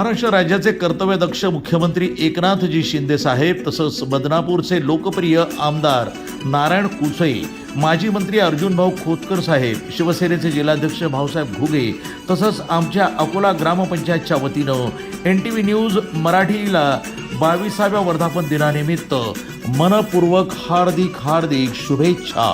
महाराष्ट्र राज्याचे कर्तव्यदक्ष मुख्यमंत्री एकनाथजी शिंदे साहेब तसंच बदनापूरचे लोकप्रिय आमदार नारायण कुचे, माजी मंत्री अर्जुनभाऊ खोतकर साहेब, शिवसेनेचे जिल्हाध्यक्ष भाऊसाहेब घुगे तसंच आमच्या अकोला ग्रामपंचायतच्या वतीनं NTV न्यूज मराठीला 22व्या वर्धापन दिनानिमित्त मनपूर्वक हार्दिक शुभेच्छा।